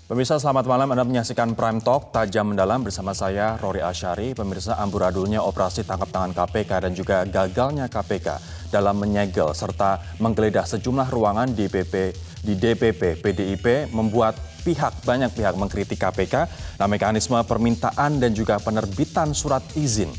Pemirsa, selamat malam. Anda menyaksikan Prime Talk Tajam Mendalam bersama saya, Rory Asyari. Pemirsa, amburadulnya operasi tangkap tangan KPK dan juga gagalnya KPK dalam menyegel serta menggeledah sejumlah ruangan di DPP PDIP membuat banyak pihak mengkritik KPK. Nah, mekanisme permintaan dan juga penerbitan surat izin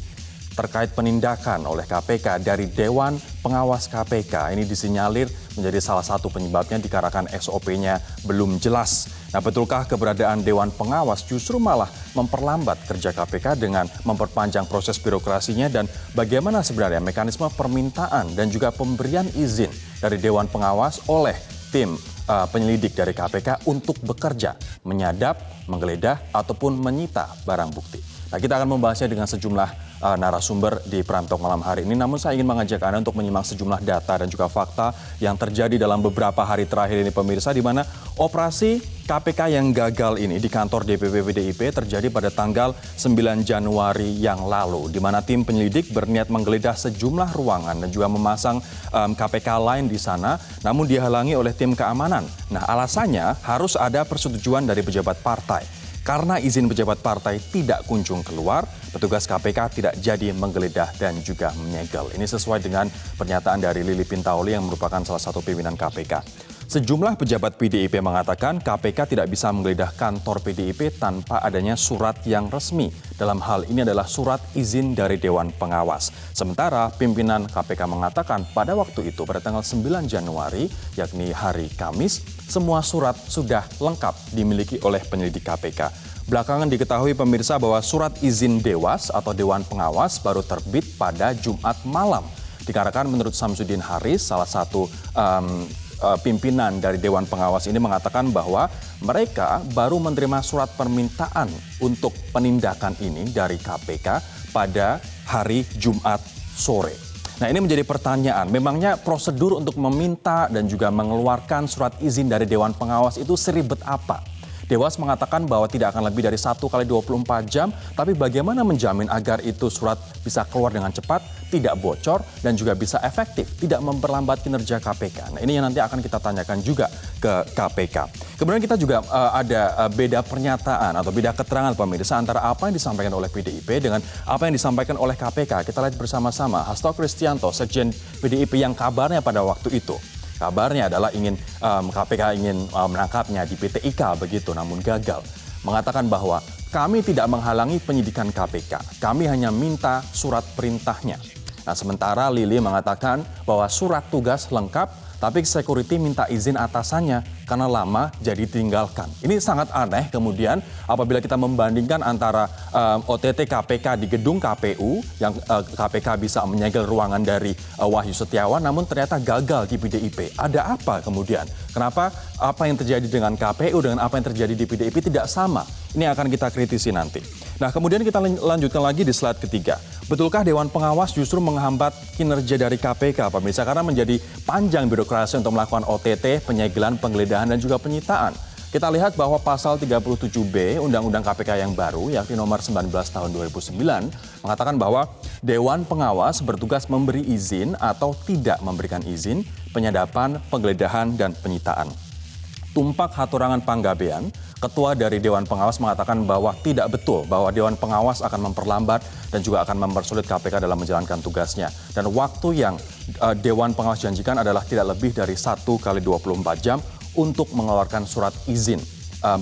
terkait penindakan oleh KPK dari Dewan Pengawas KPK ini disinyalir menjadi salah satu penyebabnya dikarenakan SOP-nya belum jelas. Nah, betulkah keberadaan Dewan Pengawas justru malah memperlambat kerja KPK dengan memperpanjang proses birokrasinya, dan bagaimana sebenarnya mekanisme permintaan dan juga pemberian izin dari Dewan Pengawas oleh tim penyelidik dari KPK untuk bekerja, menyadap, menggeledah, ataupun menyita barang bukti. Nah, kita akan membahasnya dengan sejumlah narasumber di Prime Talk malam hari ini. Namun saya ingin mengajak Anda untuk menyimak sejumlah data dan juga fakta yang terjadi dalam beberapa hari terakhir ini, pemirsa, di mana operasi KPK yang gagal ini di kantor DPP PDIP terjadi pada tanggal 9 Januari yang lalu, di mana tim penyelidik berniat menggeledah sejumlah ruangan dan juga memasang KPK lain di sana, namun dihalangi oleh tim keamanan. Nah, alasannya harus ada persetujuan dari pejabat partai. Karena izin pejabat partai tidak kunjung keluar, petugas KPK tidak jadi menggeledah dan juga menyegel. Ini sesuai dengan pernyataan dari Lili Pintauli yang merupakan salah satu pimpinan KPK. Sejumlah pejabat PDIP mengatakan KPK tidak bisa menggeledah kantor PDIP tanpa adanya surat yang resmi. Dalam hal ini adalah surat izin dari Dewan Pengawas. Sementara pimpinan KPK mengatakan pada waktu itu, pada tanggal 9 Januari, yakni hari Kamis, semua surat sudah lengkap dimiliki oleh penyelidik KPK. Belakangan diketahui, pemirsa, bahwa surat izin Dewas atau Dewan Pengawas baru terbit pada Jumat malam. Dikarenakan menurut Samsudin Haris, salah satu pimpinan dari Dewan Pengawas ini mengatakan bahwa mereka baru menerima surat permintaan untuk penindakan ini dari KPK pada hari Jumat sore. Nah, ini menjadi pertanyaan, memangnya prosedur untuk meminta dan juga mengeluarkan surat izin dari Dewan Pengawas itu seribet apa? Dewas mengatakan bahwa tidak akan lebih dari 1 kali 24 jam, tapi bagaimana menjamin agar itu surat bisa keluar dengan cepat, tidak bocor, dan juga bisa efektif, tidak memperlambat kinerja KPK. Nah, ini yang nanti akan kita tanyakan juga ke KPK. Kemudian kita juga ada beda pernyataan atau beda keterangan, pemirsa, antara apa yang disampaikan oleh PDIP dengan apa yang disampaikan oleh KPK. Kita lihat bersama-sama. Hasto Kristianto, Sekjen PDIP yang kabarnya pada waktu itu, kabarnya adalah KPK ingin menangkapnya di PT IKA begitu, namun gagal. Mengatakan bahwa kami tidak menghalangi penyidikan KPK, kami hanya minta surat perintahnya. Nah, sementara Lili mengatakan bahwa surat tugas lengkap, tapi security minta izin atasannya karena lama jadi tinggalkan. Ini sangat aneh kemudian apabila kita membandingkan antara OTT KPK di gedung KPU yang KPK bisa menyegel ruangan dari Wahyu Setiawan, namun ternyata gagal di PDIP. Ada apa kemudian? Kenapa apa yang terjadi dengan KPU dengan apa yang terjadi di PDIP tidak sama? Ini akan kita kritisi nanti. Nah, kemudian kita lanjutkan lagi di slide ketiga. Betulkah Dewan Pengawas justru menghambat kinerja dari KPK, pemirsa? Karena menjadi panjang birokrasi untuk melakukan OTT, penyegelan, penggeledahan, dan juga penyitaan. Kita lihat bahwa pasal 37B Undang-Undang KPK yang baru, yakni nomor 19 tahun 2009, mengatakan bahwa Dewan Pengawas bertugas memberi izin atau tidak memberikan izin, penyadapan, penggeledahan, dan penyitaan. Tumpak Haturangan Panggabean, Ketua dari Dewan Pengawas, mengatakan bahwa tidak betul bahwa Dewan Pengawas akan memperlambat dan juga akan mempersulit KPK dalam menjalankan tugasnya. Dan waktu yang Dewan Pengawas janjikan adalah tidak lebih dari 1 kali 24 jam untuk mengeluarkan surat izin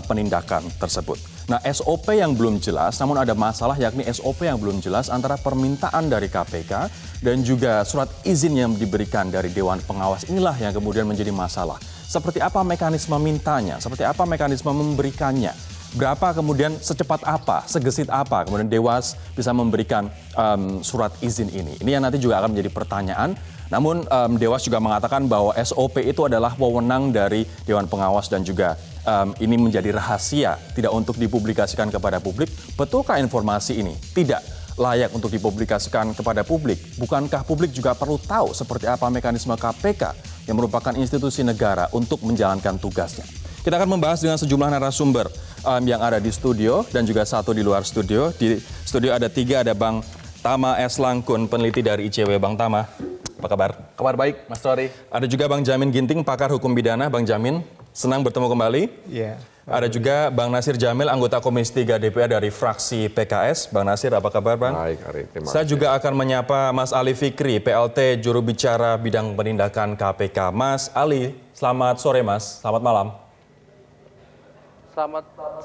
penindakan tersebut. Nah, SOP yang belum jelas, namun ada masalah, yakni SOP yang belum jelas antara permintaan dari KPK dan juga surat izin yang diberikan dari Dewan Pengawas. Inilah yang kemudian menjadi masalah. Seperti apa mekanisme mintanya, seperti apa mekanisme memberikannya, berapa kemudian secepat apa, segesit apa kemudian Dewas bisa memberikan surat izin ini. Ini yang nanti juga akan menjadi pertanyaan. Namun Dewas juga mengatakan bahwa SOP itu adalah wewenang dari Dewan Pengawas dan juga ini menjadi rahasia, tidak untuk dipublikasikan kepada publik. Betulkah informasi ini tidak layak untuk dipublikasikan kepada publik? Bukankah publik juga perlu tahu seperti apa mekanisme KPK yang merupakan institusi negara untuk menjalankan tugasnya? Kita akan membahas dengan sejumlah narasumber yang ada di studio dan juga satu di luar studio. Di studio ada 3, ada Bang Tama S. Langkun, peneliti dari ICW. Bang Tama, apa kabar? Kabar baik, Mas Rory. Ada juga Bang Jamin Ginting, pakar hukum pidana. Bang Jamin. Senang bertemu kembali. Iya. Ada juga Bang Nasir Jamil, anggota Komisi 3 DPR dari fraksi PKS. Bang Nasir, apa kabar Bang? Baik, Ari. Terima Saya kasih. juga akan menyapa Mas Ali Fikri, PLT juru bicara bidang penindakan KPK. Mas Ali, selamat sore Mas, selamat malam.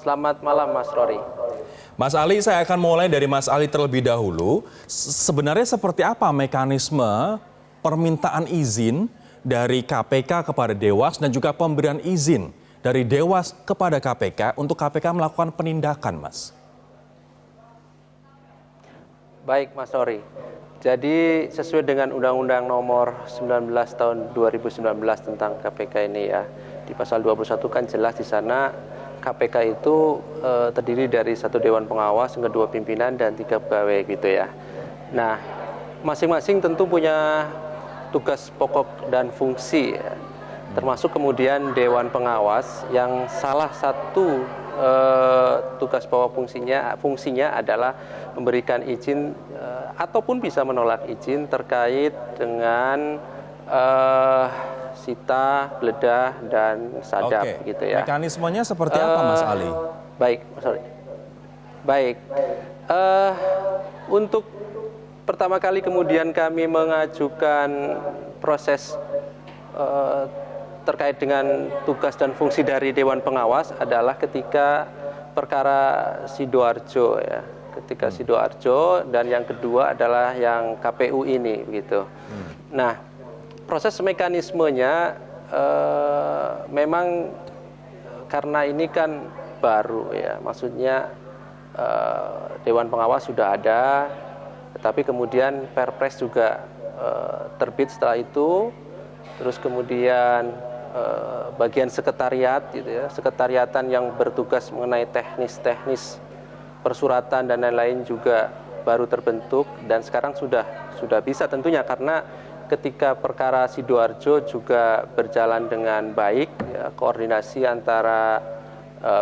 Selamat malam Mas Rory. Mas Ali, saya akan mulai dari Mas Ali terlebih dahulu. Sebenarnya seperti apa mekanisme permintaan izin dari KPK kepada Dewas dan juga pemberian izin dari Dewas kepada KPK untuk KPK melakukan penindakan, Mas? Baik Mas Rory. Jadi sesuai dengan Undang-Undang Nomor 19 Tahun 2019 tentang KPK ini ya, di pasal 21 kan jelas di sana KPK itu terdiri dari 1 Dewan Pengawas, kedua pimpinan dan 3 pegawai gitu ya. Nah, masing-masing tentu punya tugas pokok dan fungsi ya. Termasuk kemudian Dewan Pengawas yang salah satu tugas pokok fungsinya adalah memberikan izin ataupun bisa menolak izin terkait dengan sita, geledah, dan sadap gitu ya. Mekanismenya seperti apa Mas Ali? Baik, sorry. Baik. Untuk pertama kali kemudian kami mengajukan proses terkait dengan tugas dan fungsi dari Dewan Pengawas adalah ketika perkara Sidoarjo ya. Ketika Sidoarjo, dan yang kedua adalah yang KPU ini begitu. Nah, proses mekanismenya memang karena ini kan baru ya, maksudnya Dewan Pengawas sudah ada, tetapi kemudian Perpres juga terbit setelah itu, terus kemudian bagian sekretariat gitu ya, sekretariatan yang bertugas mengenai teknis persuratan dan lain-lain juga baru terbentuk, dan sekarang sudah bisa tentunya karena ketika perkara Sidoarjo juga berjalan dengan baik ya, koordinasi antara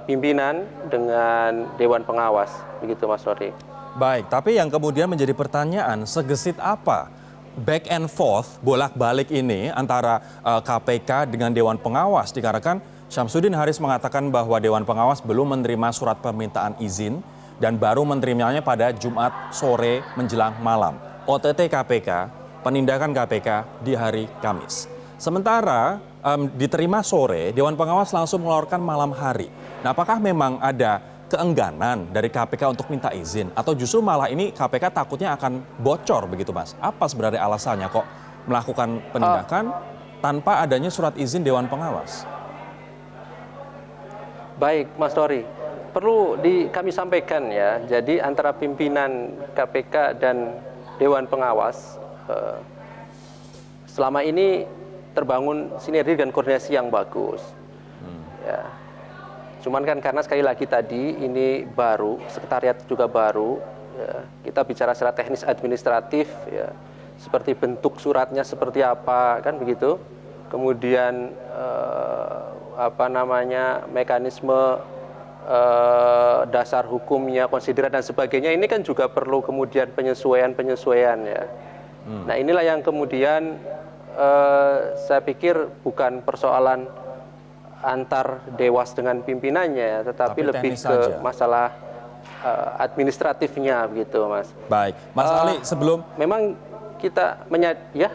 pimpinan dengan Dewan Pengawas begitu Mas Rory. Baik, tapi yang kemudian menjadi pertanyaan, segesit apa back and forth, bolak-balik ini antara KPK dengan Dewan Pengawas? Dikarenakan Syamsuddin Haris mengatakan bahwa Dewan Pengawas belum menerima surat permintaan izin dan baru menerimanya pada Jumat sore menjelang malam. OTT KPK, penindakan KPK di hari Kamis. Sementara diterima sore, Dewan Pengawas langsung mengeluarkan malam hari. Nah, apakah memang ada keengganan dari KPK untuk minta izin, atau justru malah ini KPK takutnya akan bocor begitu Mas? Apa sebenarnya alasannya kok melakukan penindakan tanpa adanya surat izin Dewan Pengawas? Baik Mas Rory, perlu kami sampaikan ya, jadi antara pimpinan KPK dan Dewan Pengawas selama ini terbangun sinergi dan koordinasi yang bagus. Ya. Cuman kan karena sekali lagi tadi ini baru, sekretariat juga baru, ya, kita bicara secara teknis administratif, ya, seperti bentuk suratnya seperti apa, kan begitu. Kemudian mekanisme dasar hukumnya, konsideran dan sebagainya, ini kan juga perlu kemudian penyesuaian ya. Nah inilah yang kemudian saya pikir bukan persoalan antar Dewas dengan pimpinannya, tetapi lebih ke saja. masalah administratifnya begitu Mas. Baik, Mas Ali, sebelum memang kita ya.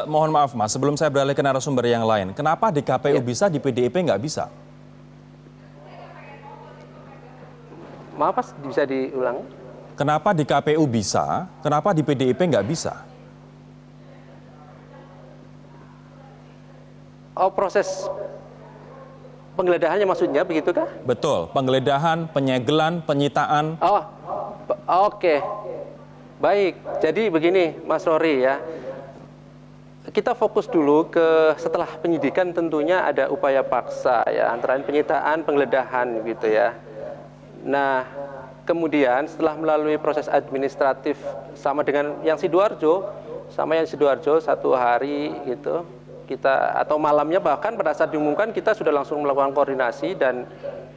Mohon maaf Mas, sebelum saya beralih ke narasumber yang lain, kenapa di KPU bisa, di PDIP nggak bisa? Maaf Mas, bisa diulang? Kenapa di KPU bisa, kenapa di PDIP nggak bisa? Oh, proses penggeledahannya maksudnya begitu kah? Betul, penggeledahan, penyegelan, penyitaan. Oh, oke. Baik, jadi begini Mas Rory ya. Kita fokus dulu ke setelah penyidikan, tentunya ada upaya paksa ya, antara penyitaan, penggeledahan gitu ya. Nah, kemudian setelah melalui proses administratif sama dengan yang Sidoarjo, 1 hari gitu, kita atau malamnya bahkan pada saat diumumkan kita sudah langsung melakukan koordinasi dan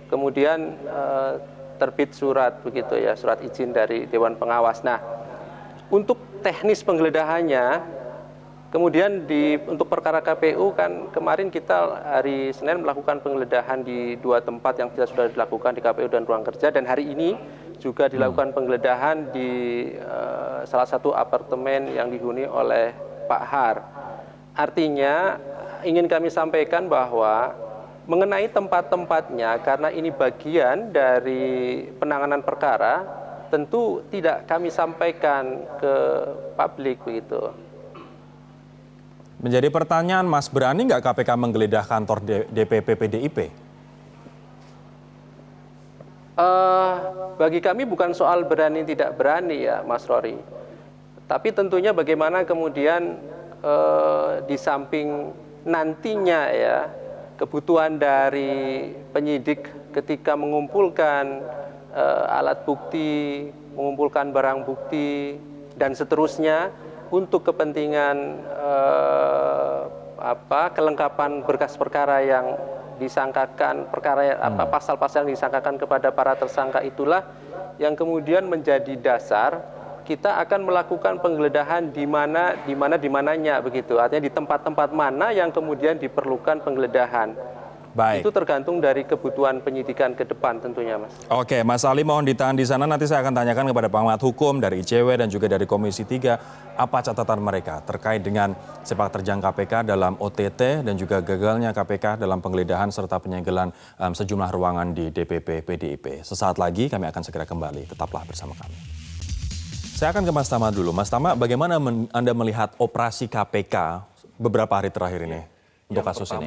kemudian terbit surat begitu ya, surat izin dari Dewan Pengawas. Nah, untuk teknis penggeledahannya Kemudian untuk perkara KPU kan kemarin kita hari Senin melakukan penggeledahan di 2 tempat yang sudah dilakukan di KPU dan ruang kerja, dan hari ini juga dilakukan penggeledahan di salah satu apartemen yang dihuni oleh Pak Har. Artinya ingin kami sampaikan bahwa mengenai tempat-tempatnya, karena ini bagian dari penanganan perkara, tentu tidak kami sampaikan ke publik begitu. Menjadi pertanyaan, Mas, berani nggak KPK menggeledah kantor DPP PDIP? Bagi kami bukan soal berani tidak berani ya, Mas Rory. Tapi tentunya bagaimana kemudian di samping nantinya ya kebutuhan dari penyidik ketika mengumpulkan alat bukti, mengumpulkan barang bukti dan seterusnya untuk kepentingan kelengkapan berkas perkara yang disangkakan, pasal-pasal yang disangkakan kepada para tersangka, itulah yang kemudian menjadi dasar kita akan melakukan penggeledahan di mananya begitu. Artinya di tempat-tempat mana yang kemudian diperlukan penggeledahan. Baik. Itu tergantung dari kebutuhan penyidikan ke depan tentunya, Mas. Oke, Mas Ali mohon ditahan di sana. Nanti saya akan tanyakan kepada pengamat hukum dari ICW dan juga dari Komisi 3 apa catatan mereka terkait dengan sepak terjang KPK dalam OTT dan juga gagalnya KPK dalam penggeledahan serta penyegelan sejumlah ruangan di DPP PDIP. Sesaat lagi kami akan segera kembali. Tetaplah bersama kami. Saya akan ke Mas Tama dulu. Mas Tama, bagaimana Anda melihat operasi KPK beberapa hari terakhir ini untuk kasus ini?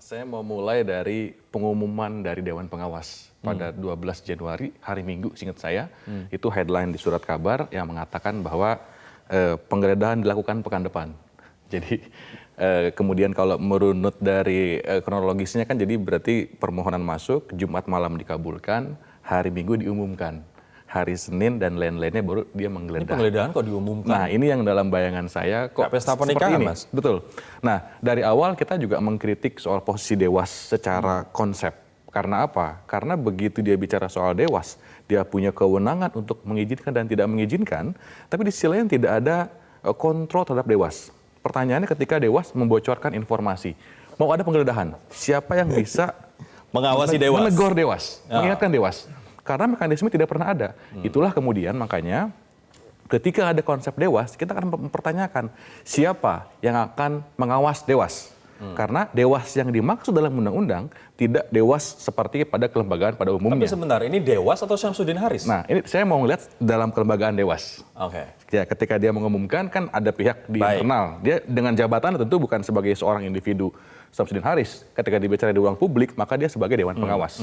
Saya mau mulai dari pengumuman dari Dewan Pengawas pada 12 Januari, hari Minggu, seingat saya. Itu headline di surat kabar yang mengatakan bahwa penggeledahan dilakukan pekan depan. Jadi kemudian kalau merunut dari kronologisnya kan jadi berarti permohonan masuk, Jumat malam dikabulkan, hari Minggu diumumkan. Hari Senin dan lain-lainnya baru dia menggeledah. Ini penggeledahan kok diumumkan? Nah, ini yang dalam bayangan saya kok pesta pernikahan, seperti ini. Mas? Betul. Nah, dari awal kita juga mengkritik soal posisi Dewas secara konsep. Karena apa? Karena begitu dia bicara soal Dewas, dia punya kewenangan untuk mengizinkan dan tidak mengizinkan, tapi di sisi lain tidak ada kontrol terhadap Dewas. Pertanyaannya ketika Dewas membocorkan informasi, mau ada penggeledahan, siapa yang bisa mengawasi Dewas? Menegur Dewas, mengingatkan Dewas. Karena mekanisme tidak pernah ada. Itulah kemudian makanya ketika ada konsep Dewas, kita akan mempertanyakan siapa yang akan mengawas Dewas. Karena Dewas yang dimaksud dalam undang-undang tidak Dewas seperti pada kelembagaan pada umumnya. Tapi sebentar, ini Dewas atau Syamsuddin Haris? Nah, ini saya mau melihat dalam kelembagaan Dewas. Oke. Ya, ketika dia mengumumkan kan ada pihak di internal. Dia dengan jabatan tentu bukan sebagai seorang individu Syamsuddin Haris. Ketika dibicara di ruang publik, maka dia sebagai Dewan Pengawas.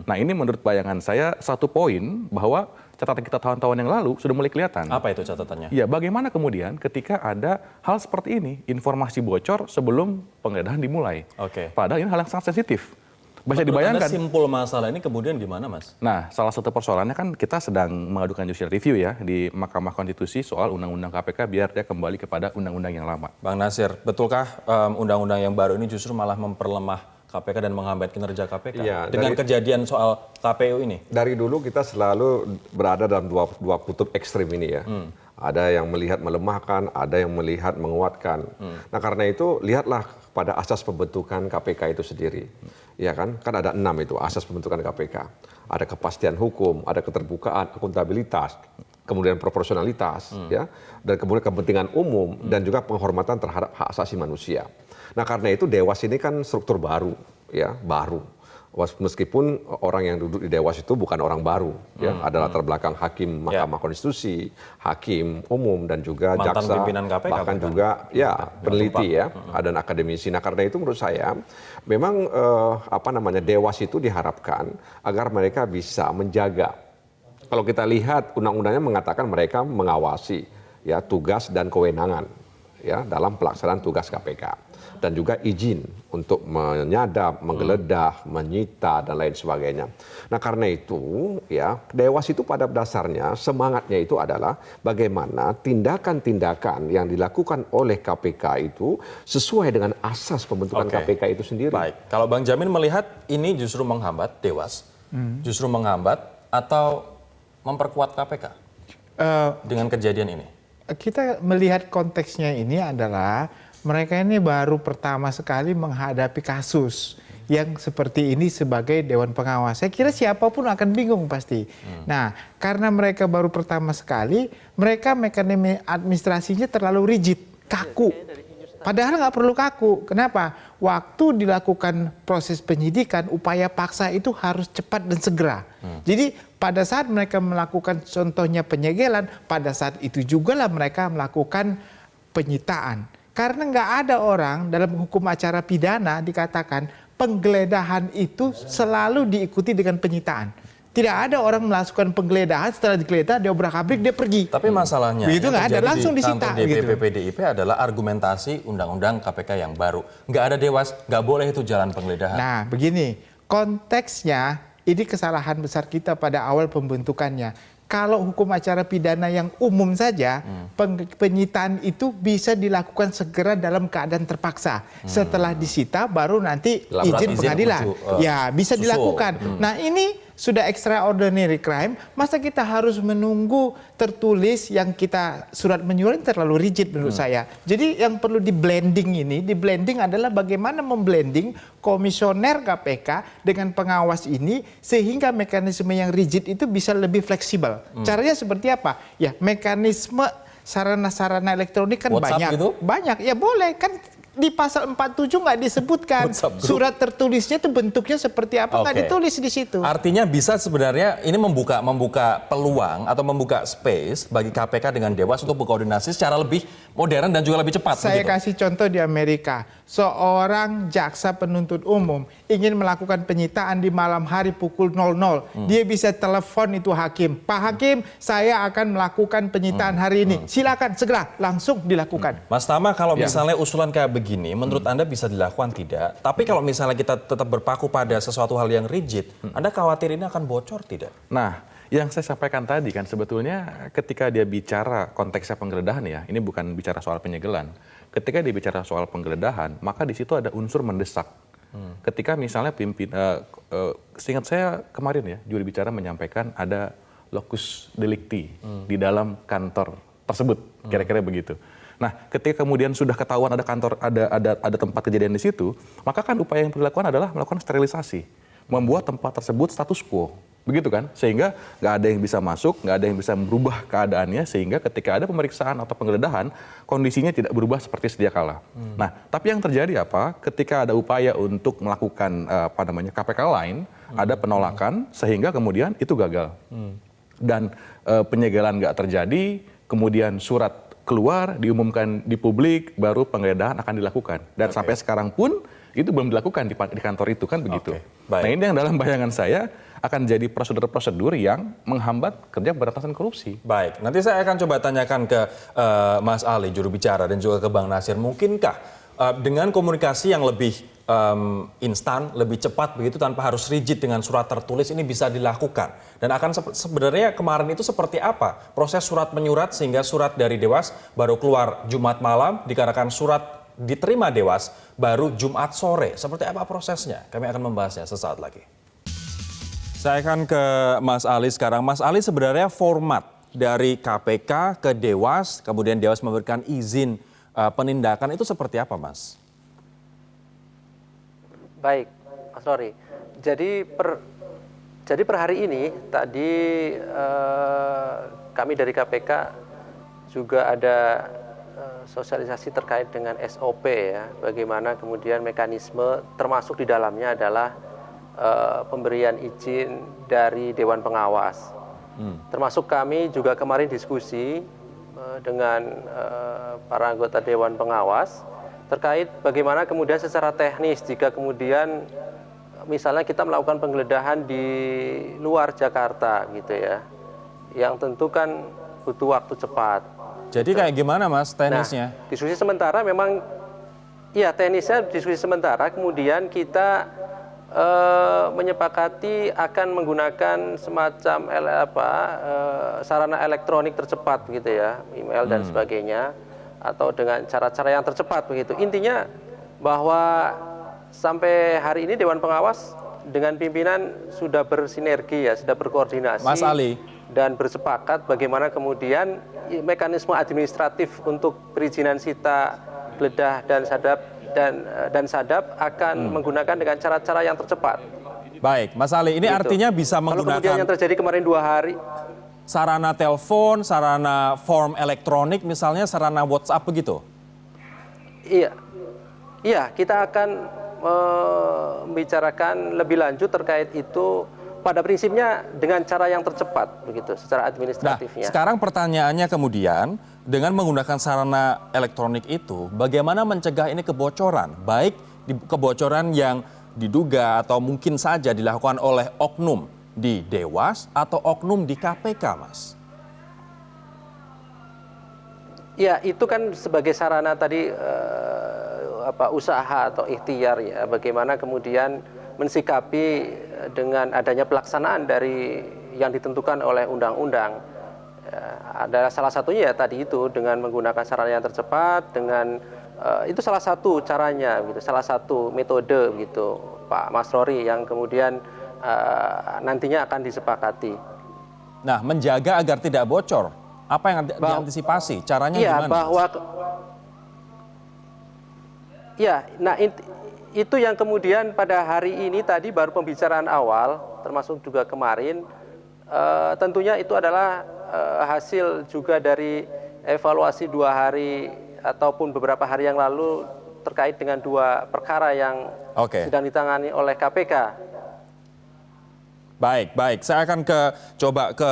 Nah, ini menurut bayangan saya satu poin bahwa catatan kita tahun-tahun yang lalu sudah mulai kelihatan. Apa itu catatannya? Ya, bagaimana kemudian ketika ada hal seperti ini, informasi bocor sebelum penggeledahan dimulai. Oke. Padahal ini hal yang sangat sensitif. Bisa dibayangkan. Anda simpul masalah ini kemudian di mana, Mas? Nah, salah satu persoalannya kan kita sedang mengadukan judicial review ya di Mahkamah Konstitusi soal Undang-Undang KPK biar dia kembali kepada undang-undang yang lama. Bang Nasir, betulkah undang-undang yang baru ini justru malah memperlemah KPK dan menghambat kinerja KPK? Ya, dengan kejadian soal KPU ini? Dari dulu kita selalu berada dalam dua kutub ekstrim ini ya. Ada yang melihat melemahkan, ada yang melihat menguatkan. Nah karena itu lihatlah pada asas pembentukan KPK itu sendiri. Ya kan ada 6 itu asas pembentukan KPK. Ada kepastian hukum, ada keterbukaan, akuntabilitas, kemudian proporsionalitas, ya, dan kemudian kepentingan umum dan juga penghormatan terhadap hak asasi manusia. Nah karena itu Dewas ini kan struktur baru, ya baru. Meskipun orang yang duduk di Dewas itu bukan orang baru, ya ada latar belakang hakim Mahkamah Konstitusi, hakim umum dan juga mantan jaksa, pimpinan KPK, bahkan juga ya peneliti ya, dan akademisi. Nah karena itu menurut saya memang Dewas itu diharapkan agar mereka bisa menjaga. Kalau kita lihat undang-undangnya mengatakan mereka mengawasi ya tugas dan kewenangan ya dalam pelaksanaan tugas KPK. Dan juga izin untuk menyadap, menggeledah, menyita dan lain sebagainya. Nah karena itu ya Dewas itu pada dasarnya semangatnya itu adalah bagaimana tindakan-tindakan yang dilakukan oleh KPK itu sesuai dengan asas pembentukan KPK itu sendiri. Baik, kalau Bang Jamin melihat ini justru menghambat Dewas, justru menghambat atau memperkuat KPK dengan kejadian ini? kita melihat konteksnya ini adalah mereka ini baru pertama sekali menghadapi kasus yang seperti ini sebagai Dewan Pengawas. Saya kira siapapun akan bingung pasti. Nah, karena mereka baru pertama sekali, mereka mekanisme administrasinya terlalu rigid, kaku. Padahal nggak perlu kaku. Kenapa? Waktu dilakukan proses penyidikan, upaya paksa itu harus cepat dan segera. Jadi pada saat mereka melakukan contohnya penyegelan, pada saat itu juga lah mereka melakukan penyitaan. Karena nggak ada orang dalam hukum acara pidana dikatakan penggeledahan itu selalu diikuti dengan penyitaan. Tidak ada orang melakukan penggeledahan setelah digeledah dia obrak-abrik dia pergi. Tapi masalahnya begitu yang nggak ada, terjadi langsung di disita. kantor DPP PDIP adalah argumentasi undang-undang KPK yang baru. Nggak ada Dewas, nggak boleh itu jalan penggeledahan. Nah begini, konteksnya ini kesalahan besar kita pada awal pembentukannya. Kalau hukum acara pidana yang umum saja, penyitaan itu bisa dilakukan segera dalam keadaan terpaksa. Setelah disita baru nanti izin pengadilan. Ya bisa dilakukan. Nah ini sudah extraordinary crime, masa kita harus menunggu tertulis yang kita surat menyurat terlalu rigid menurut saya. Jadi yang perlu di blending adalah bagaimana memblending komisioner KPK dengan pengawas ini sehingga mekanisme yang rigid itu bisa lebih fleksibel. Caranya seperti apa? Ya mekanisme sarana-sarana elektronik kan WhatsApp banyak. gitu? Banyak, ya boleh kan. Di pasal 47 nggak disebutkan surat tertulisnya itu bentuknya seperti apa, nggak ditulis di situ. Artinya bisa sebenarnya ini membuka peluang atau membuka space bagi KPK dengan Dewas untuk berkoordinasi secara lebih modern dan juga lebih cepat. Saya kasih contoh di Amerika, seorang jaksa penuntut umum ingin melakukan penyitaan di malam hari pukul 00, dia bisa telepon itu hakim, Pak Hakim, saya akan melakukan penyitaan hari ini, silakan segera langsung dilakukan. Mas Tama, kalau misalnya usulan kayak begini, menurut Anda bisa dilakukan tidak? Tapi kalau misalnya kita tetap berpaku pada sesuatu hal yang rigid, Anda khawatir ini akan bocor tidak? Nah, yang saya sampaikan tadi kan sebetulnya ketika dia bicara konteksnya penggeledahan ya, ini bukan bicara soal penyegelan. Ketika dia bicara soal penggeledahan, maka di situ ada unsur mendesak. Ketika misalnya seingat saya kemarin ya, juri bicara menyampaikan ada locus delicti di dalam kantor tersebut, kira-kira begitu. Nah, ketika kemudian sudah ketahuan ada kantor, ada tempat kejadian di situ, maka kan upaya yang perlu dilakukan adalah melakukan sterilisasi, membuat tempat tersebut status quo, begitu kan? Sehingga nggak ada yang bisa masuk, nggak ada yang bisa merubah keadaannya, sehingga ketika ada pemeriksaan atau penggeledahan, kondisinya tidak berubah seperti sedia kala. Nah, tapi yang terjadi apa? Ketika ada upaya untuk melakukan KPK lain, ada penolakan, sehingga kemudian itu gagal. Dan penyegelan nggak terjadi, kemudian surat keluar, diumumkan di publik, baru penggeledahan akan dilakukan. Dan sampai sekarang pun itu belum dilakukan di kantor itu kan begitu. Nah ini yang dalam bayangan saya akan jadi prosedur-prosedur yang menghambat kerja pemberantasan korupsi. Baik, nanti saya akan coba tanyakan ke Mas Ali, juru bicara, dan juga ke Bang Nasir. Mungkinkah dengan komunikasi yang lebih instan, lebih cepat begitu tanpa harus rigid dengan surat tertulis ini bisa dilakukan? Dan akan sebenarnya kemarin itu seperti apa proses surat menyurat sehingga surat dari Dewas baru keluar Jumat malam, dikarenakan surat diterima Dewas baru Jumat sore. Seperti apa prosesnya? Kami akan membahasnya sesaat lagi. Saya akan ke Mas Ali sekarang. Mas Ali, sebenarnya format dari KPK ke Dewas, kemudian Dewas memberikan izin penindakan itu seperti apa, Mas? Baik, Mas Rory. Jadi per hari ini tadi kami dari KPK juga ada sosialisasi terkait dengan SOP ya, bagaimana kemudian mekanisme termasuk di dalamnya adalah pemberian izin dari Dewan Pengawas. Termasuk kami juga kemarin diskusi dengan para anggota Dewan Pengawas terkait bagaimana kemudian secara teknis jika kemudian misalnya kita melakukan penggeledahan di luar Jakarta gitu ya, yang tentu kan butuh waktu cepat. Jadi kayak gimana Mas teknisnya? Nah, diskusi sementara memang, ya teknisnya diskusi sementara, kemudian kita menyepakati akan menggunakan semacam sarana elektronik tercepat gitu ya, email dan sebagainya, atau dengan cara-cara yang tercepat begitu. Intinya bahwa sampai hari ini Dewan Pengawas dengan pimpinan sudah bersinergi ya, sudah berkoordinasi. Mas Ali, dan bersepakat bagaimana kemudian mekanisme administratif untuk perizinan sita, geledah dan sadap akan menggunakan dengan cara-cara yang tercepat. Baik, Mas Ali, ini artinya bisa Kalau kemudian menggunakan yang terjadi kemarin 2 hari, sarana telepon, sarana form elektronik, misalnya sarana WhatsApp begitu? Iya, kita akan membicarakan lebih lanjut terkait itu. Pada prinsipnya dengan cara yang tercepat begitu secara administratifnya. Nah, sekarang pertanyaannya kemudian dengan menggunakan sarana elektronik itu bagaimana mencegah ini kebocoran, baik kebocoran yang diduga atau mungkin saja dilakukan oleh oknum di Dewas atau oknum di KPK, Mas? Ya, itu kan sebagai sarana tadi usaha atau ikhtiar ya, bagaimana kemudian mensikapi dengan adanya pelaksanaan dari yang ditentukan oleh undang-undang. Adalah salah satunya ya tadi itu dengan menggunakan sarana yang tercepat, dengan itu salah satu caranya gitu, salah satu metode gitu Pak Mas Rory yang kemudian nantinya akan disepakati. Nah, menjaga agar tidak bocor, apa yang diantisipasi? Caranya gimana? Itu yang kemudian pada hari ini tadi baru pembicaraan awal, termasuk juga kemarin, tentunya itu adalah hasil juga dari evaluasi 2 hari ataupun beberapa hari yang lalu terkait dengan 2 perkara yang sedang ditangani oleh KPK. Baik. Saya akan coba ke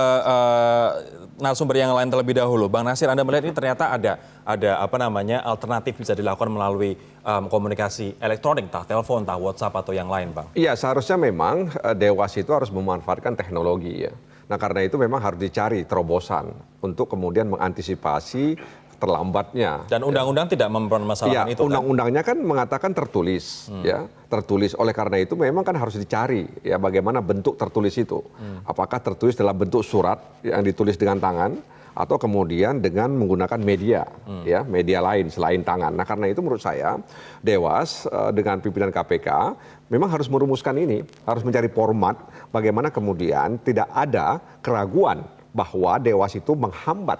narasumber yang lain terlebih dahulu. Bang Nasir, Anda melihat ini ternyata ada alternatif bisa dilakukan melalui komunikasi elektronik, entah telepon, entah WhatsApp atau yang lain, Bang. Iya, seharusnya memang Dewas itu harus memanfaatkan teknologi ya. Nah, karena itu memang harus dicari terobosan untuk kemudian mengantisipasi terlambatnya. Dan undang-undang tidak mempermasalahkan itu, undang-undangnya kan mengatakan tertulis, ya, tertulis. Oleh karena itu memang kan harus dicari, ya, bagaimana bentuk tertulis itu. Apakah tertulis dalam bentuk surat yang ditulis dengan tangan, atau kemudian dengan menggunakan media, ya, media lain selain tangan. Nah, karena itu menurut saya Dewas dengan pimpinan KPK memang harus merumuskan ini, harus mencari format bagaimana kemudian tidak ada keraguan bahwa Dewas itu menghambat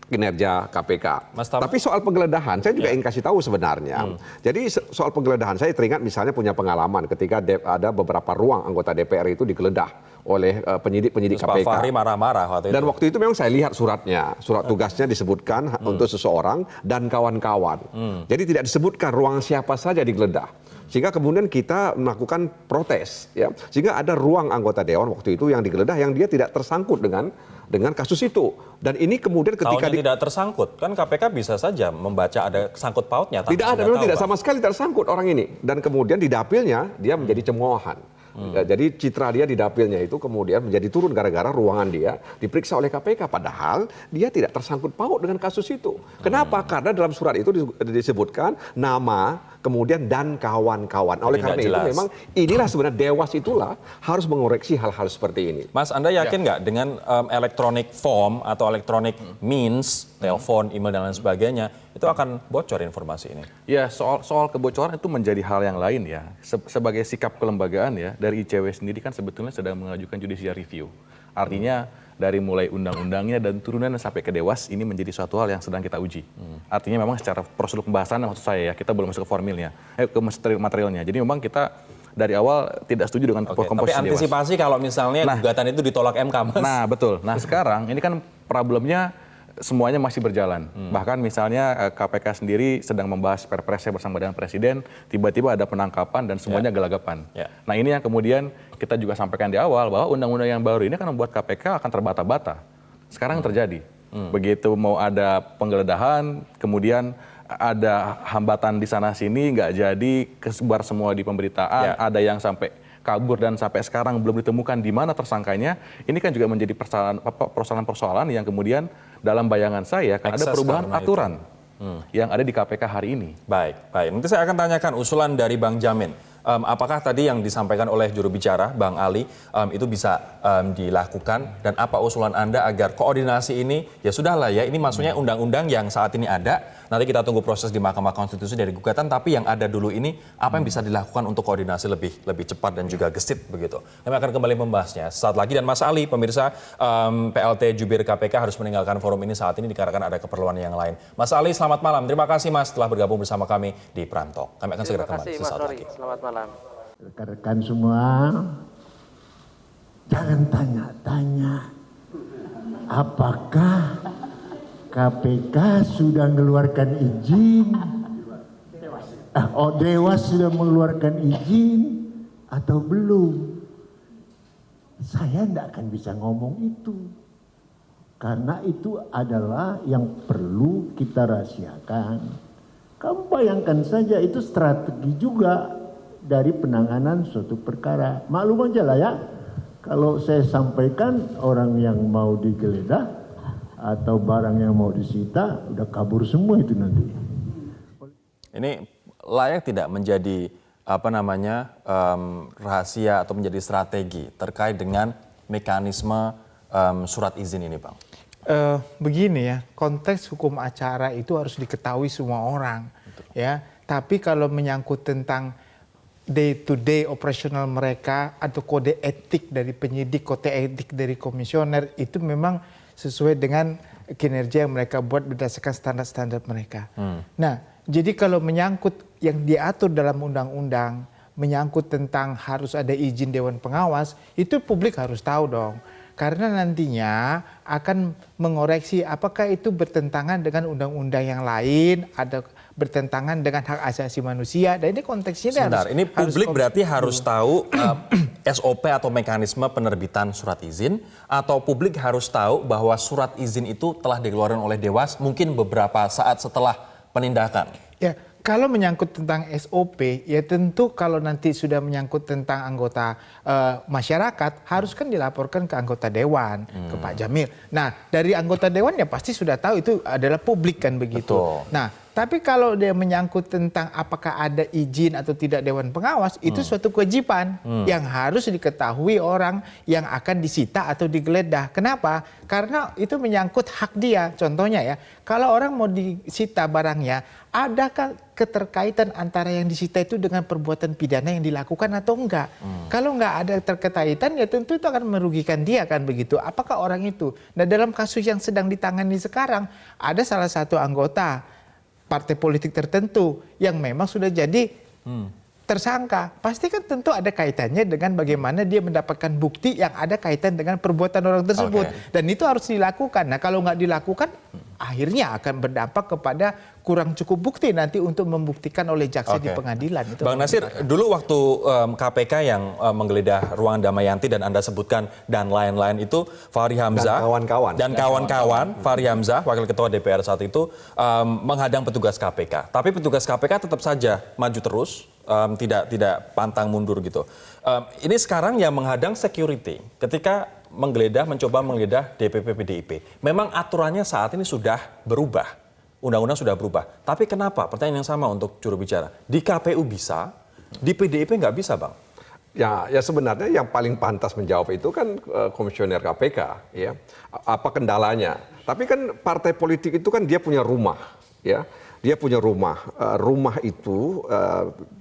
kinerja KPK. Tapi soal penggeledahan, saya juga ingin kasih tahu sebenarnya. Jadi soal penggeledahan, saya teringat misalnya punya pengalaman ketika ada beberapa ruang anggota DPR itu digeledah oleh penyidik-penyidik KPK. Pak Fahri marah-marah waktu itu. Dan waktu itu memang saya lihat suratnya, surat tugasnya disebutkan untuk seseorang dan kawan-kawan. Jadi tidak disebutkan ruang siapa saja digeledah. Sehingga kemudian kita melakukan protes, ya. Sehingga ada ruang anggota dewan waktu itu yang digeledah yang dia tidak tersangkut dengan kasus itu. Dan ini kemudian ketika tidak tersangkut, kan KPK bisa saja membaca ada sangkut pautnya. Tidak ada, memang tidak sama sekali tersangkut orang ini. Dan kemudian di dapilnya dia menjadi cemoohan. Jadi citra dia di dapilnya itu kemudian menjadi turun gara-gara ruangan dia diperiksa oleh KPK. Padahal dia tidak tersangkut paut dengan kasus itu. Kenapa? Karena dalam surat itu disebutkan nama, kemudian dan kawan-kawan. Oleh karena itu memang inilah sebenarnya Dewas itulah harus mengoreksi hal-hal seperti ini. Mas, Anda yakin nggak dengan electronic form atau electronic means, telepon, email dan lain sebagainya, itu akan bocor informasi ini? Ya, soal kebocoran itu menjadi hal yang lain ya. Sebagai sikap kelembagaan ya, dari ICW sendiri kan sebetulnya sedang mengajukan judicial review. Artinya dari mulai undang-undangnya dan turunannya sampai ke Dewas ini menjadi suatu hal yang sedang kita uji. Artinya memang secara prosedur pembahasan maksud saya ya, kita belum masuk ke formilnya, ke materialnya. Jadi memang kita dari awal tidak setuju dengan komposisi Tapi antisipasi Dewas. Kalau misalnya gugatan itu ditolak MK, Mas. Nah, betul. Nah, sekarang ini kan problemnya semuanya masih berjalan. Bahkan misalnya KPK sendiri sedang membahas perpresnya bersama dengan Presiden, tiba-tiba ada penangkapan dan semuanya gelagapan. Nah, ini yang kemudian kita juga sampaikan di awal bahwa undang-undang yang baru ini akan membuat KPK akan terbata-bata. Sekarang terjadi. Begitu mau ada penggeledahan, kemudian ada hambatan di sana-sini, nggak jadi, kesebar semua di pemberitaan, ada yang sampai kabur dan sampai sekarang belum ditemukan di mana tersangkanya. Ini kan juga menjadi persoalan-persoalan yang kemudian dalam bayangan saya kan ada perubahan aturan yang ada di KPK hari ini. Baik. Nanti saya akan tanyakan usulan dari Bang Jamin. Apakah tadi yang disampaikan oleh juru bicara Bang Ali itu bisa dilakukan, dan apa usulan Anda agar koordinasi ini ya sudahlah ya, ini maksudnya undang-undang yang saat ini ada, Nanti kita tunggu proses di Mahkamah Konstitusi dari gugatan, tapi yang ada dulu ini apa yang bisa dilakukan untuk koordinasi lebih cepat dan juga gesit begitu. Kami akan kembali membahasnya saat lagi. Dan Mas Ali, pemirsa, PLT Jubir KPK harus meninggalkan forum ini saat ini dikarenakan ada keperluan yang lain. Mas Ali, selamat malam. Terima kasih Mas telah bergabung bersama kami di Prime Talk. Kami akan segera kembali sesaat lagi. Selamat malam. Rekan-rekan semua, jangan tanya-tanya apakah KPK sudah mengeluarkan izin, Dewas sudah mengeluarkan izin atau belum. Saya tidak akan bisa ngomong itu. Karena itu adalah yang perlu kita rahasiakan. Kamu bayangkan saja itu strategi juga dari penanganan suatu perkara. Maklum aja lah ya, kalau saya sampaikan orang yang mau digeledah atau barang yang mau disita udah kabur semua itu nanti. Ini layak tidak menjadi rahasia atau menjadi strategi terkait dengan mekanisme surat izin ini, Bang? Begini ya, konteks hukum acara itu harus diketahui semua orang, ya. Tapi kalau menyangkut tentang day to day operasional mereka atau kode etik dari penyidik, kode etik dari komisioner itu memang sesuai dengan kinerja yang mereka buat berdasarkan standar-standar mereka. Nah, jadi kalau menyangkut yang diatur dalam undang-undang, menyangkut tentang harus ada izin Dewan Pengawas, itu publik harus tahu dong. Karena nantinya akan mengoreksi apakah itu bertentangan dengan undang-undang yang lain, ada bertentangan dengan hak asasi manusia. Dan ini konteksnya Sebentar, ini publik berarti harus tahu SOP atau mekanisme penerbitan surat izin, atau publik harus tahu bahwa surat izin itu telah dikeluarkan oleh Dewas mungkin beberapa saat setelah penindakan. Ya, kalau menyangkut tentang SOP, ya tentu kalau nanti sudah menyangkut tentang anggota masyarakat, harus kan dilaporkan ke anggota Dewan, ke Pak Jamil. Nah, dari anggota Dewan ya pasti sudah tahu itu adalah publik kan begitu. Betul. Nah, tapi kalau dia menyangkut tentang apakah ada izin atau tidak Dewan Pengawas, itu suatu kewajiban yang harus diketahui orang yang akan disita atau digeledah. Kenapa? Karena itu menyangkut hak dia. Contohnya ya, kalau orang mau disita barangnya, adakah keterkaitan antara yang disita itu dengan perbuatan pidana yang dilakukan atau enggak? Kalau enggak ada terkaitan, ya tentu itu akan merugikan dia kan begitu. Apakah orang itu? Nah, dalam kasus yang sedang ditangani sekarang, ada salah satu anggota partai politik tertentu yang memang sudah jadi tersangka. Pasti kan tentu ada kaitannya dengan bagaimana dia mendapatkan bukti yang ada kaitan dengan perbuatan orang tersebut. Dan itu harus dilakukan. Nah, kalau nggak dilakukan, akhirnya akan berdampak kepada kurang cukup bukti nanti untuk membuktikan oleh jaksa di pengadilan. Itu Bang Nasir, dulu waktu KPK yang menggeledah ruang Damayanti dan Anda sebutkan dan lain-lain itu, Fahri Hamzah dan kawan-kawan, Fahri Hamzah, Wakil Ketua DPR saat itu, menghadang petugas KPK. Tapi petugas KPK tetap saja maju terus, tidak pantang mundur gitu. Ini sekarang yang menghadang security ketika mencoba menggeledah DPP PDIP. Memang aturannya saat ini sudah berubah. Undang-undang sudah berubah. Tapi kenapa? Pertanyaan yang sama untuk juru bicara. Di KPU bisa, di PDIP nggak bisa, Bang? Ya sebenarnya yang paling pantas menjawab itu kan komisioner KPK, ya. Apa kendalanya? Tapi kan partai politik itu kan dia punya rumah, ya. Dia punya rumah. Rumah itu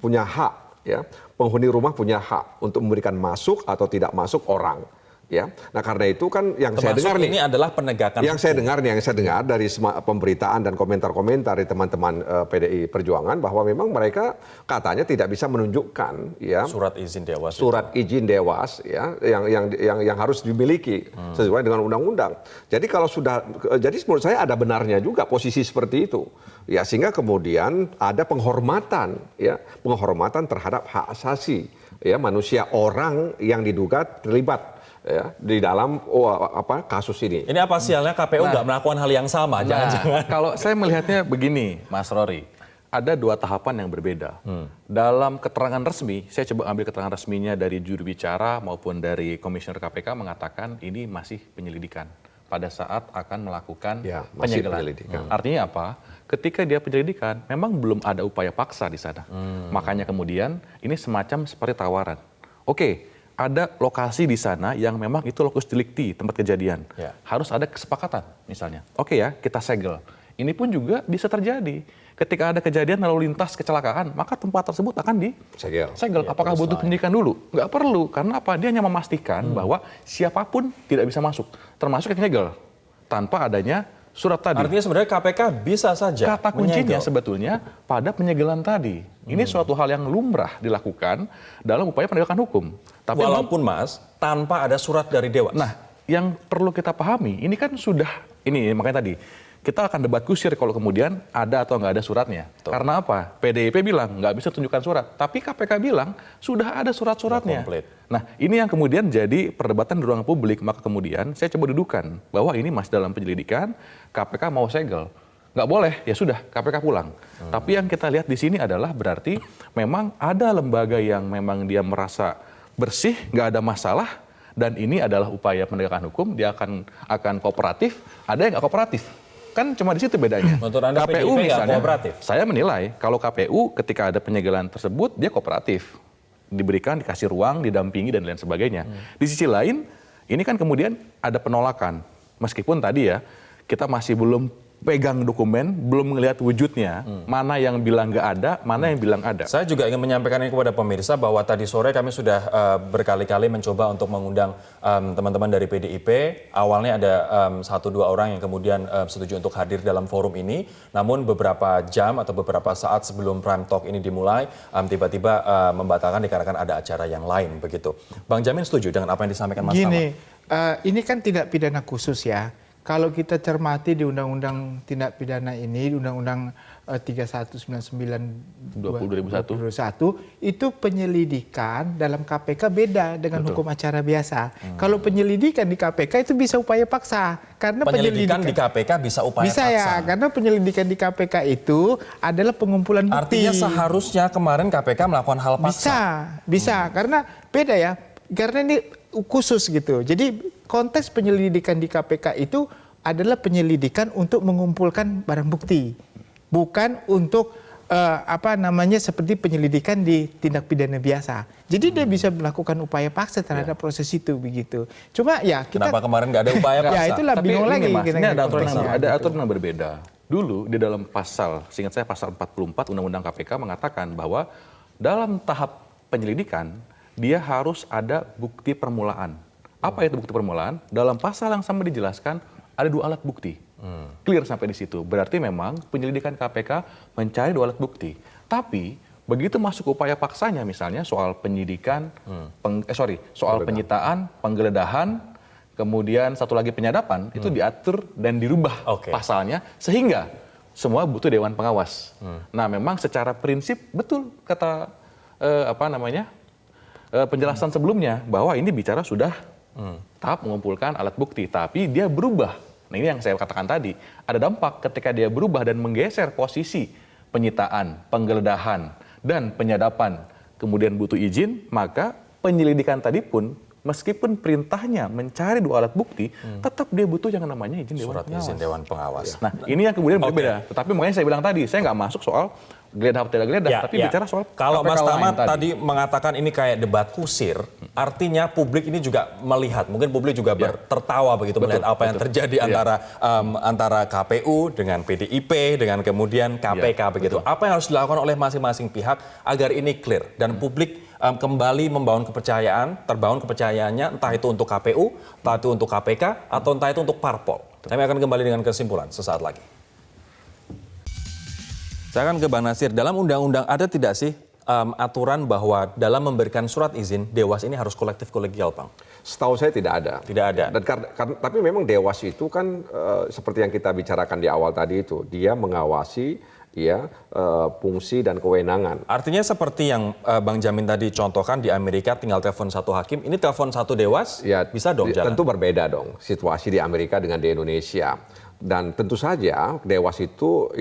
punya hak, ya. Penghuni rumah punya hak untuk memberikan masuk atau tidak masuk orang. Ya, nah karena itu kan yang saya dengar nih, ini adalah penegakan yang saya dengar dari pemberitaan dan komentar-komentar dari teman-teman PDI Perjuangan bahwa memang mereka katanya tidak bisa menunjukkan ya surat izin Dewas, ya yang harus dimiliki sesuai dengan undang-undang. Jadi kalau jadi menurut saya ada benarnya juga posisi seperti itu. Ya sehingga kemudian ada penghormatan terhadap hak asasi ya manusia orang yang diduga terlibat ya di dalam kasus ini. Ini apa sialnya KPU nggak melakukan hal yang sama? Jangan-jangan. Kalau saya melihatnya begini, Mas Rory, ada dua tahapan yang berbeda. Dalam keterangan resmi, saya coba ambil keterangan resminya dari juru bicara maupun dari komisioner KPK mengatakan ini masih penyelidikan pada saat akan melakukan penyegelan. Artinya apa? Ketika dia penyelidikan, memang belum ada upaya paksa di sana. Makanya kemudian ini semacam seperti tawaran. Oke. Ada lokasi di sana yang memang itu lokus delikti, tempat kejadian. Harus ada kesepakatan misalnya. Oke ya, kita segel. ini pun juga bisa terjadi. Ketika ada kejadian lalu lintas kecelakaan, maka tempat tersebut akan disegel. Apakah butuh penyidikan dulu? Nggak perlu, karena apa? Dia hanya memastikan bahwa siapapun tidak bisa masuk, termasuk yang nyegel, tanpa adanya surat tadi. Artinya sebenarnya KPK bisa saja kata kuncinya menyegel. sebetulnya pada penyegelan tadi. Ini suatu hal yang lumrah dilakukan dalam upaya penegakan hukum. Tapi Walaupun Mas, tanpa ada surat dari Dewas. nah, yang perlu kita pahami, ini kan sudah, ini makanya tadi, kita akan debat kusir kalau kemudian ada atau nggak ada suratnya. Betul. Karena apa? PDIP bilang nggak bisa tunjukkan surat, tapi KPK bilang sudah ada surat-suratnya. Sudah komplit. Nah, ini yang kemudian jadi perdebatan di ruang publik, maka kemudian saya coba dudukan bahwa ini masih dalam penyelidikan, KPK mau segel. Nggak boleh, ya sudah, KPK pulang. Tapi yang kita lihat di sini adalah berarti memang ada lembaga yang memang dia merasa bersih, nggak ada masalah, dan ini adalah upaya penegakan hukum, dia akan kooperatif, ada yang nggak kooperatif. Kan cuma di situ bedanya. Menurut Anda KPU PDIP nggak misalnya, kooperatif? saya menilai kalau KPU ketika ada penyegelan tersebut, dia kooperatif. Dikasih ruang, didampingi, dan lain sebagainya. Di sisi lain, ini kan kemudian ada penolakan. Meskipun tadi ya, kita masih belum pegang dokumen, belum melihat wujudnya, mana yang bilang nggak ada, mana yang bilang ada. Saya juga ingin menyampaikan ini kepada pemirsa bahwa tadi sore kami sudah berkali-kali mencoba untuk mengundang teman-teman dari PDIP. Awalnya ada 1-2 orang yang kemudian setuju untuk hadir dalam forum ini. Namun beberapa jam atau beberapa saat sebelum Prime Talk ini dimulai, tiba-tiba membatalkan dikarenakan ada acara yang lain begitu. Bang Jamin setuju dengan apa yang disampaikan Mas Tama? Gini, ini kan tindak pidana khusus ya. Kalau kita cermati di Undang-Undang Tindak Pidana ini, di Undang-Undang 3199/2001, itu penyelidikan dalam KPK beda dengan hukum acara biasa. Kalau penyelidikan di KPK itu bisa upaya paksa. Karena Penyelidikan di KPK bisa upaya bisa paksa. ya, karena penyelidikan di KPK itu adalah pengumpulan bukti. Artinya seharusnya kemarin KPK melakukan hal paksa. Bisa, karena beda ya. Karena ini khusus gitu. Jadi konteks penyelidikan di KPK itu adalah penyelidikan untuk mengumpulkan barang bukti, bukan untuk seperti penyelidikan di tindak pidana biasa. Jadi dia bisa melakukan upaya paksa terhadap proses itu begitu. Cuma ya kita Kenapa kemarin nggak ada upaya paksa? ya itulah Tapi bingung ini, lagi. Mas, ini ada konteksnya. aturan yang berbeda. Dulu di dalam pasal, seingat saya pasal 44 Undang-Undang KPK mengatakan bahwa dalam tahap penyelidikan dia harus ada bukti permulaan. Apa itu bukti permulaan? Dalam pasal yang sama dijelaskan ada 2 alat bukti. Clear sampai di situ. Berarti memang penyelidikan KPK mencari 2 alat bukti. Tapi begitu masuk upaya paksanya, misalnya soal penyidikan, soal penyitaan, penggeledahan, kemudian satu lagi penyadapan, itu diatur dan dirubah pasalnya sehingga semua butuh dewan pengawas. Nah, memang secara prinsip betul kata penjelasan sebelumnya bahwa ini bicara sudah tahap mengumpulkan alat bukti, tapi dia berubah. Nah, ini yang saya katakan tadi, ada dampak ketika dia berubah dan menggeser posisi penyitaan, penggeledahan, dan penyadapan, kemudian butuh izin, maka penyelidikan tadi pun meskipun perintahnya mencari 2 alat bukti, tetap dia butuh yang namanya izin dewan pengawas. Izin dewan pengawas. Nah, ini yang kemudian berbeda. Tetapi makanya saya bilang tadi, saya nggak masuk soal geledah atau tidak geledah, tapi bicara soal kalau KPK Mas Tama lain tadi mengatakan ini kayak debat kusir, artinya publik ini juga melihat, mungkin publik juga tertawa begitu melihat apa yang terjadi antara KPU dengan PDIP dengan kemudian KPK begitu. Apa yang harus dilakukan oleh masing-masing pihak agar ini clear dan publik kembali membangun kepercayaan, terbangun kepercayaannya entah itu untuk KPU, entah itu untuk KPK atau entah itu untuk parpol. Kami akan kembali dengan kesimpulan sesaat lagi. Saya akan ke Bang Nasir. Dalam undang-undang ada tidak sih aturan bahwa dalam memberikan surat izin Dewas ini harus kolektif kolegial, Bang? Setahu saya tidak ada. Tidak ada. Dan tapi memang Dewas itu kan seperti yang kita bicarakan di awal tadi itu, dia mengawasi fungsi dan kewenangan. Artinya seperti yang Bang Jamin tadi contohkan di Amerika tinggal telepon 1 hakim, ini telepon 1 Dewas bisa dong jalan? Tentu berbeda dong situasi di Amerika dengan di Indonesia. Dan tentu saja Dewas itu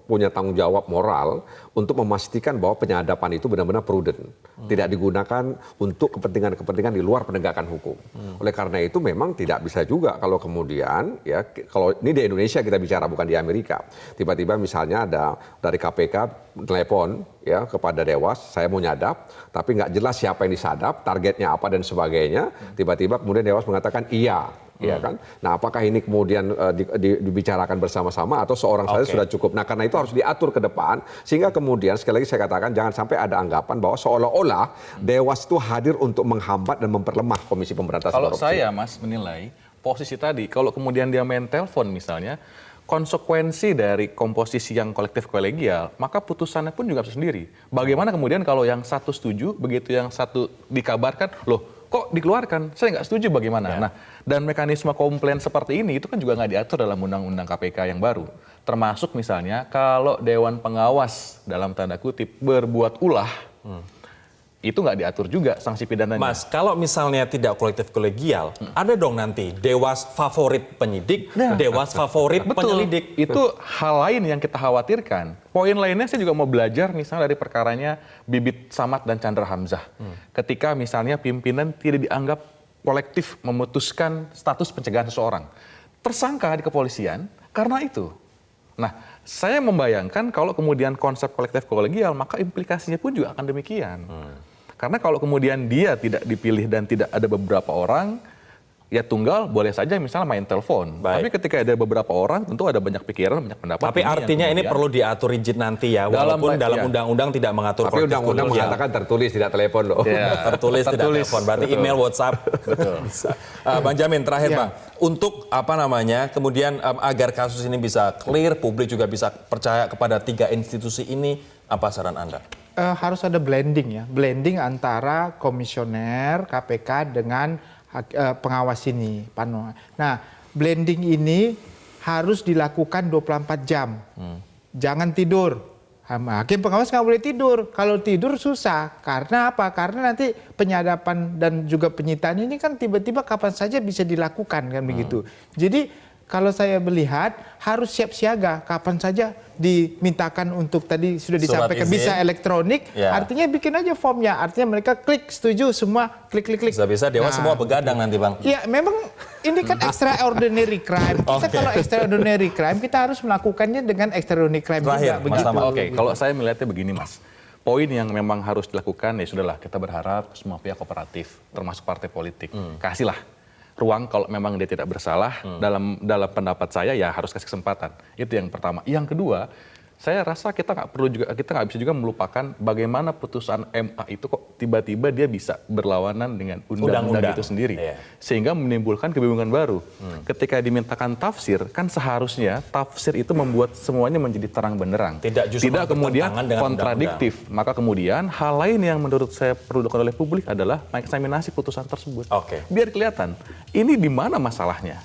punya tanggung jawab moral untuk memastikan bahwa penyadapan itu benar-benar prudent. Tidak digunakan untuk kepentingan-kepentingan di luar penegakan hukum. Oleh karena itu memang tidak bisa juga kalau kemudian, kalau ini di Indonesia kita bicara bukan di Amerika. Tiba-tiba misalnya ada dari KPK telepon kepada Dewas, saya mau nyadap, tapi nggak jelas siapa yang disadap, targetnya apa dan sebagainya. Tiba-tiba kemudian Dewas mengatakan iya. ya kan? Nah, apakah ini kemudian dibicarakan bersama-sama atau seorang saja sudah cukup? Nah, karena itu harus diatur ke depan sehingga kemudian sekali lagi saya katakan jangan sampai ada anggapan bahwa seolah-olah Dewas itu hadir untuk menghambat dan memperlemah Komisi Pemberantasan Kalau Korupsi. saya, Mas, menilai posisi tadi, kalau kemudian dia main telepon misalnya, konsekuensi dari komposisi yang kolektif kolegial, maka putusannya pun juga bisa sendiri. Bagaimana kemudian kalau yang satu setuju, begitu yang satu dikabarkan, loh kok dikeluarkan? Saya nggak setuju bagaimana? Nah, dan mekanisme komplain seperti ini itu kan juga nggak diatur dalam Undang-Undang KPK yang baru. Termasuk misalnya kalau Dewan Pengawas dalam tanda kutip berbuat ulah, itu nggak diatur juga sanksi pidananya. Mas, kalau misalnya tidak kolektif kolegial, ada dong nanti dewas favorit penyidik, dewas favorit penyelidik. Itu hal lain yang kita khawatirkan. Poin lainnya saya juga mau belajar misalnya dari perkaranya Bibit Samad dan Chandra Hamzah. Ketika misalnya pimpinan tidak dianggap kolektif memutuskan status pencegahan seseorang. Tersangka di kepolisian karena itu. Nah, saya membayangkan kalau kemudian konsep kolektif kolegial, maka implikasinya pun juga akan demikian. Karena kalau kemudian dia tidak dipilih dan tidak ada beberapa orang, ya tunggal boleh saja misalnya main telepon. Baik. Tapi ketika ada beberapa orang, tentu ada banyak pikiran, banyak pendapat. Tapi artinya ini perlu diatur rigid nanti ya, walaupun dalam undang-undang tidak mengatur Tapi kolektif undang-undang kolegial. mengatakan tertulis tidak telepon loh. Tertulis tidak telepon, berarti betul. email, WhatsApp. Betul. Bisa. Bang Jamin, terakhir Bang, untuk kemudian agar kasus ini bisa clear, publik juga bisa percaya kepada 3 institusi ini, apa saran Anda? Harus ada blending antara komisioner KPK dengan pengawas ini, Pano. Nah, blending ini harus dilakukan 24 jam. Jangan tidur. Hakim pengawas nggak boleh tidur. Kalau tidur susah. Karena apa? Karena nanti penyadapan dan juga penyitaan ini kan tiba-tiba kapan saja bisa dilakukan kan begitu. Jadi kalau saya melihat harus siap siaga kapan saja dimintakan untuk tadi sudah disampaikan bisa elektronik, artinya bikin aja formnya, artinya mereka klik setuju semua klik. Bisa-bisa Dewas semua begadang nanti Bang. Ya memang ini kan extraordinary crime. Kita kalau extraordinary crime kita harus melakukannya dengan extraordinary crime Terakhir, juga. Mas Begitu. Tama. Oke, kalau saya melihatnya begini Mas. Poin yang memang harus dilakukan ya sudahlah, kita berharap semua pihak kooperatif, termasuk partai politik, kasihlah ruang kalau memang dia tidak bersalah. Dalam pendapat saya ya harus kasih kesempatan. Itu yang pertama. Yang kedua, saya rasa kita nggak bisa juga melupakan bagaimana putusan MA itu kok tiba-tiba dia bisa berlawanan dengan undang-undang itu sendiri, sehingga menimbulkan kebingungan baru. Ketika dimintakan tafsir, kan seharusnya tafsir itu membuat semuanya menjadi terang benderang, Tidak kemudian bertentangan dengan kontradiktif. Maka kemudian hal lain yang menurut saya perlu dilakukan oleh publik adalah mengeksaminasi putusan tersebut, biar kelihatan ini di mana masalahnya.